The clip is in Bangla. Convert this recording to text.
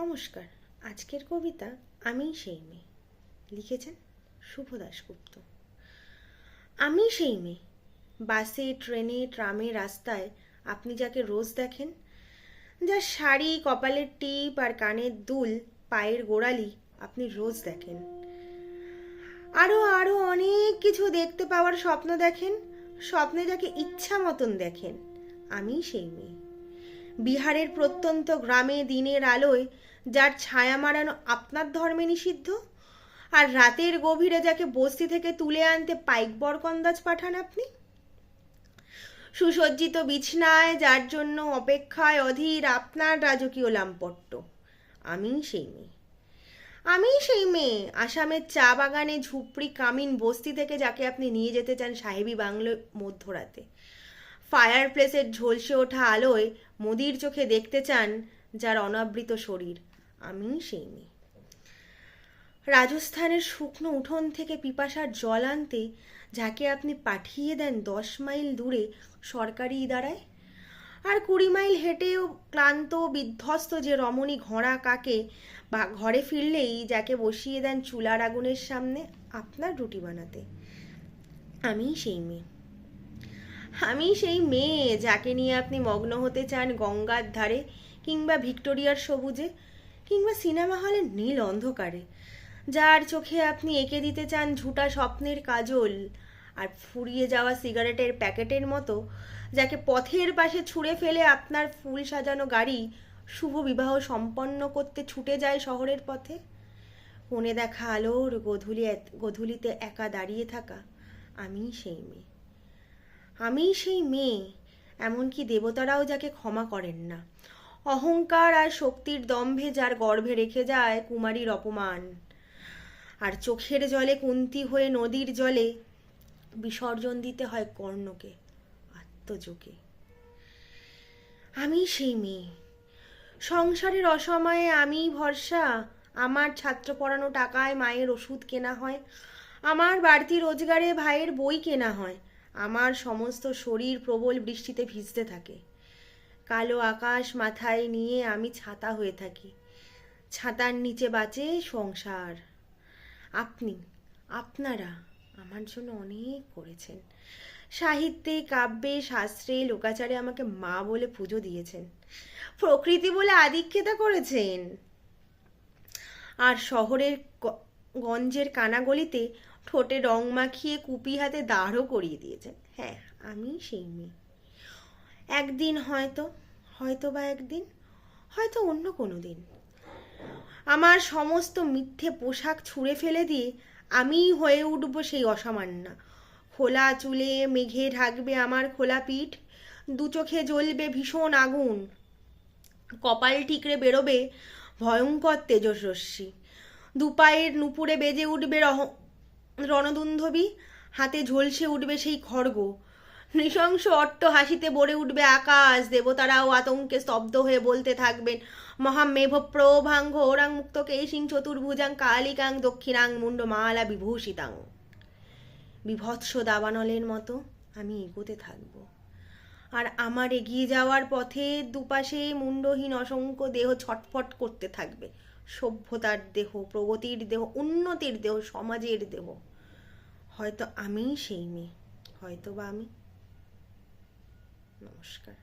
নমস্কার। আজকের কবিতা আমি সেই মেয়ে, লিখেছেন শুভ দাশগুপ্ত। আমি সেই মেয়ে, বাসে, ট্রেনে, ট্রামে, রাস্তায় আপনি যাকে রোজ দেখেন, যার শাড়ি, কপালের টিপ আর কানের দুল, পায়ের গোড়ালি আপনি রোজ দেখেন। আরো আরো অনেক কিছু দেখতে পাওয়ার স্বপ্ন দেখেন, স্বপ্নে যাকে ইচ্ছা মতন দেখেন। আমি সেই মেয়ে, বিহারের প্রত্যন্ত গ্রামে দিনের আলোয় যার ছায়া মারানো আপনার ধর্মে নিষিদ্ধ, আর রাতের গভীরে যাকে বস্তি থেকে তুলে আনতে পাইক বরকন্দাজ পাঠান আপনি। সুসজ্জিত বিছনায় যার জন্য অপেক্ষায় অধীর আপনার রাজকীয় লাম্পট্য। আমি সেই মেয়ে, আমি সেই মেয়ে, আসামের চা বাগানে ঝুপড়ি কামিন বস্তি থেকে যাকে আপনি নিয়ে যেতে চান সাহেবী বাংলো মধ্যরাতে। ফায়ার প্লেসের ঝলসে ওঠা আলোয় মোদির চোখে দেখতে চান যার অনাবৃত শরীর। আমি সেই মেয়ে, রাজস্থানের শুকনো উঠোন থেকে পিপাসার জল আনতে যাকে আপনি পাঠিয়ে দেন 10 মাইল দূরে সরকারি ইদারায়। আর 20 মাইল হেঁটেও ক্লান্ত বিধ্বস্ত যে রমণী ঘোড়া কাকে বা ঘরে ফিরলেই যাকে বসিয়ে দেন চুলার আগুনের সামনে আপনার রুটি বানাতে। আমি সেই মেয়ে, আমি সেই মেয়ে যাকে নিয়ে আপনি মগ্ন হতে চান গঙ্গার ধারে, কিংবা ভিক্টোরিয়ার সবুজে, কিংবা সিনেমা হলের নীল অন্ধকারে, যার চোখে আপনি এঁকে দিতে চান ঝুটা স্বপ্নের কাজল, আর ফুরিয়ে যাওয়া সিগারেটের প্যাকেটের মতো যাকে পথের পাশে ছুঁড়ে ফেলে আপনার ফুল সাজানো গাড়ি শুভ বিবাহ সম্পন্ন করতে ছুটে যায় শহরের পথে। কোণে দেখা আলোর গধূলিতে একা দাঁড়িয়ে থাকা আমি সেই মেয়ে, আমি সেই মেয়ে, এমনকি দেবতারাও যাকে ক্ষমা করেন না, অহংকার আর শক্তির দম্ভে যার গর্ভে রেখে যায় কুমারীর অপমান, আর চোখের জলে কুন্তি হয়ে নদীর জলে বিসর্জন দিতে হয় কর্ণকে আত্মযোগে। আমি সেই মেয়ে, সংসারের অসময়ে আমি ভরসা, আমার ছাত্র পড়ানো টাকায় মায়ের ওষুধ কেনা হয়, আমার বাড়তি রোজগারে ভাইয়ের বই কেনা হয়, আমার সমস্ত শরীর প্রবল বৃষ্টিতে ভিজতে থাকে। কালো আকাশ মাথায় নিয়ে আমি ছাতা হয়ে থাকি, ছাতার নিচে বাঁচে সংসার। আপনারা আমার জন্য অনেক করেছেন, সাহিত্যে, কাব্যে, শাস্ত্রে, লোকাচারে আমাকে মা বলে পুজো দিয়েছেন, প্রকৃতি বলে আদিক্ষেতা করেছেন, আর শহরের গঞ্জের কানাগলিতে ঠোঁটে রং মাখিয়ে কুপি হাতে দাঁড়ও করিয়ে দিয়েছেন। হ্যাঁ, আমি সেই মেয়ে। একদিন হয়তো একদিন, হয়তো অন্য কোনো দিন, আমার সমস্ত মিথ্যে পোশাক ছুঁড়ে ফেলে দিয়ে আমিই হয়ে উঠব সেই অসামান্য। খোলা চুলে মেঘে ঢাকবে আমার খোলা পিঠ, দু চোখে জ্বলবে ভীষণ আগুন, কপাল ঠিকরে বেরোবে ভয়ঙ্কর তেজস্রশ্মি, দুপায়ের নুপুরে বেজে উঠবে রণদুন্ধবী, হাতে ঝলসে উঠবে সেই খড়গ, নৃশংস অট্ট হাসিতে ভরে উঠবে আকাশ, দেবতারাও আতঙ্কে স্তব্ধ হয়ে বলতে থাকবেন মহামেভ প্রভাং ঘোরাং মুক্ত কেশিং চতুর্ভুজাং কালিকাং দক্ষিণাং মুন্ডমালা বিভূষিতাং। বিভৎস দাবানলের মতো আমি এগোতে থাকবো, আর আমার এগিয়ে যাওয়ার পথে দুপাশে মুন্ডহীন অসংখ্য দেহ ছটফট করতে থাকবে। সভ্যতার দেহ, প্রগতির দেহ, উন্নতির দেহ, সমাজের দেহ। হয়তো আমিই সেই মেয়ে, হয়তো বা আমি। নমস্কার।